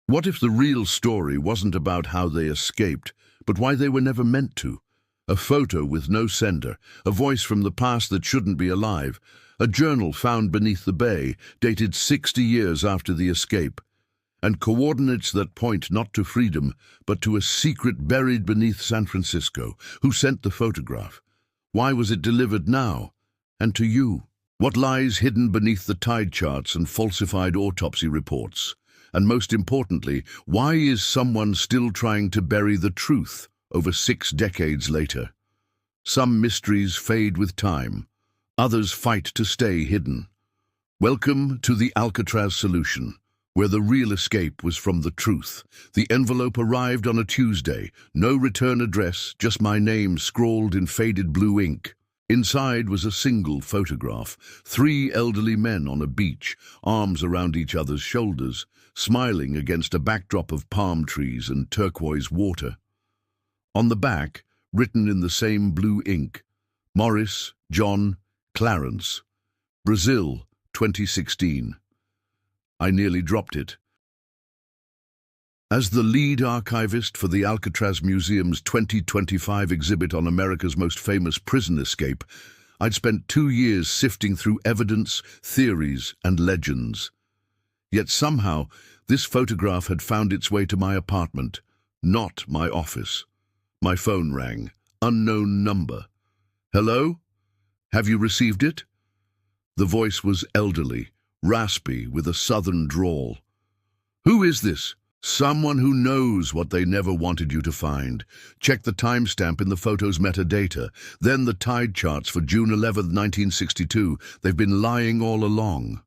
What if the real story wasn't about how they escaped, but why they were never meant to? A photo with no sender, a voice from the past that shouldn't be alive, a journal found beneath the bay, dated 60 years after the escape, and coordinates that point not to freedom, but to a secret buried beneath San Francisco. Who sent the photograph? Why was it delivered now? And to you? What lies hidden beneath the tide charts and falsified autopsy reports? And most importantly, why is someone still trying to bury the truth over 6 decades later? Some mysteries fade with time. Others fight to stay hidden. Welcome to the Alcatraz solution, where the real escape was from the truth. The envelope arrived on a Tuesday. No return address, just my name scrawled in faded blue ink. Inside was a single photograph. 3 elderly men on a beach, arms around each other's shoulders, smiling against a backdrop of palm trees and turquoise water. On the back, written in the same blue ink, Morris, John, Clarence, Brazil, 2016. I nearly dropped it. As the lead archivist for the Alcatraz Museum's 2025 exhibit on America's most famous prison escape, I'd spent 2 years sifting through evidence, theories, and legends. Yet somehow, this photograph had found its way to my apartment, not my office. My phone rang. Unknown number. Hello? Have you received it? The voice was elderly, raspy, with a southern drawl. Who is this? Someone who knows what they never wanted you to find. Check the timestamp in the photo's metadata, then the tide charts for June 11, 1962. They've been lying all along.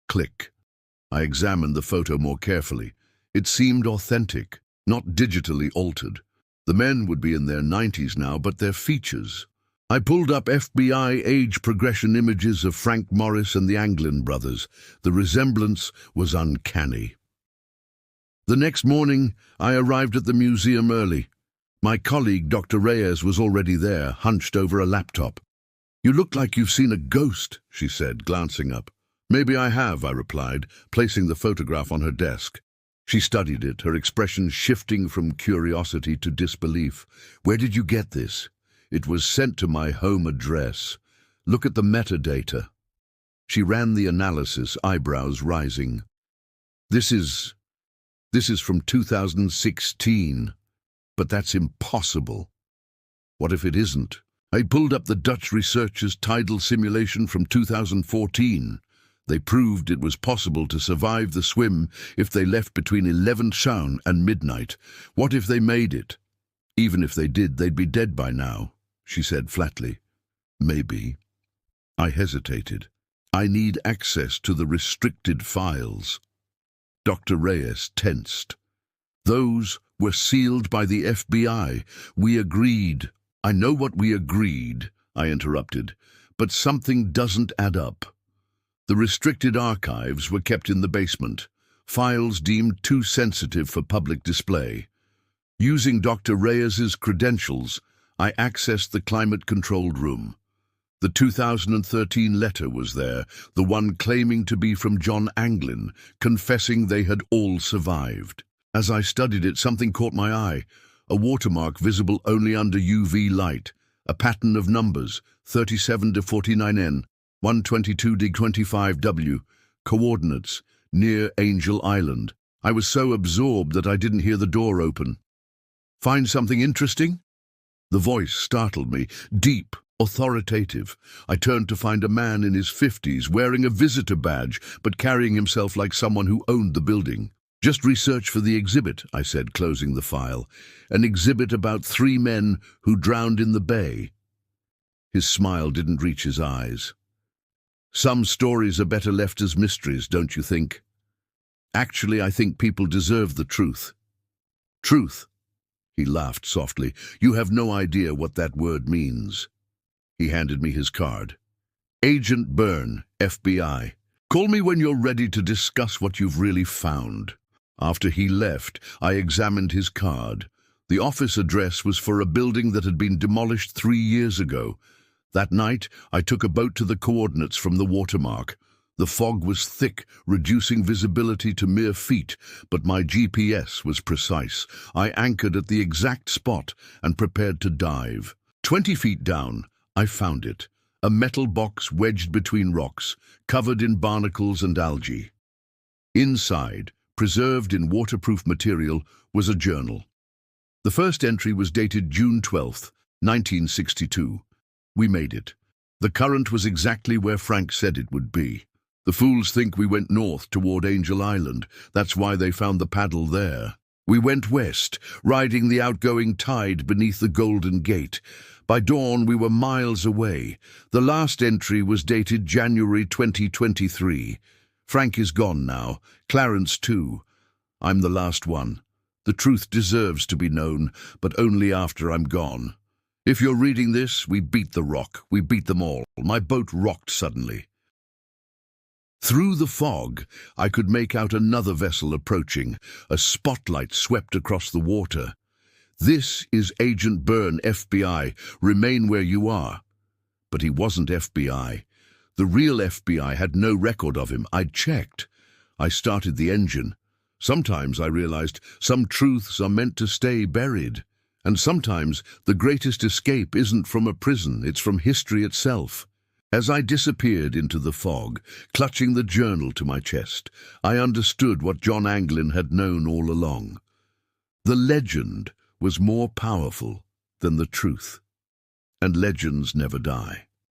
Click. I examined the photo more carefully. It seemed authentic, not digitally altered. The men would be in their 90s now, but their features. I pulled up FBI age progression images of Frank Morris and the Anglin brothers. The resemblance was uncanny. The next morning, I arrived at the museum early. My colleague, Dr. Reyes, was already there, hunched over a laptop. "You look like you've seen a ghost," she said, glancing up. "Maybe I have," I replied, placing the photograph on her desk. She studied it, her expression shifting from curiosity to disbelief. "Where did you get this?" "It was sent to my home address. Look at the metadata." She ran the analysis, eyebrows rising. This is from 2016, but that's impossible. What if it isn't? I pulled up the Dutch researchers' tidal simulation from 2014. They proved it was possible to survive the swim if they left between 11 Schaun and midnight. What if they made it? Even if they did, they'd be dead by now, she said flatly. Maybe. I hesitated. I need access to the restricted files. Dr. Reyes tensed. Those were sealed by the FBI. We agreed. "I know what we agreed," I interrupted, "but something doesn't add up." The restricted archives were kept in the basement, files deemed too sensitive for public display. Using Dr. Reyes's credentials, I accessed the climate-controlled room. The 2013 letter was there, the one claiming to be from John Anglin, confessing they had all survived. As I studied it, something caught my eye. A watermark visible only under UV light, a pattern of numbers, 37 to 49N, 122 to 25W, coordinates, near Angel Island. I was so absorbed that I didn't hear the door open. "Find something interesting?" The voice startled me, deep, authoritative. I turned to find a man in his 50s, wearing a visitor badge, but carrying himself like someone who owned the building. "Just research for the exhibit," I said, closing the file. "An exhibit about 3 men who drowned in the bay." His smile didn't reach his eyes. "Some stories are better left as mysteries, don't you think?" "Actually, I think people deserve the truth." "Truth?" He laughed softly. "You have no idea what that word means." He handed me his card. "Agent Byrne, FBI. Call me when you're ready to discuss what you've really found." After he left, I examined his card. The office address was for a building that had been demolished 3 years ago. That night, I took a boat to the coordinates from the watermark. The fog was thick, reducing visibility to mere feet, but my GPS was precise. I anchored at the exact spot and prepared to dive. 20 feet down, I found it. A metal box wedged between rocks, covered in barnacles and algae. Inside, preserved in waterproof material, was a journal. The first entry was dated June 12th, 1962. We made it. The current was exactly where Frank said it would be. The fools think we went north toward Angel Island. That's why they found the paddle there. We went west, riding the outgoing tide beneath the Golden Gate. By dawn, we were miles away. The last entry was dated January 2023. Frank is gone now. Clarence too. I'm the last one. The truth deserves to be known, but only after I'm gone. If you're reading this, we beat the rock. We beat them all. My boat rocked suddenly. Through the fog, I could make out another vessel approaching. A spotlight swept across the water. This is Agent Byrne, FBI. Remain where you are. But he wasn't FBI. The real FBI had no record of him. I'd checked. I started the engine. Sometimes I realized some truths are meant to stay buried. And sometimes the greatest escape isn't from a prison, it's from history itself. As I disappeared into the fog, clutching the journal to my chest, I understood what John Anglin had known all along. The legend was more powerful than the truth, and legends never die.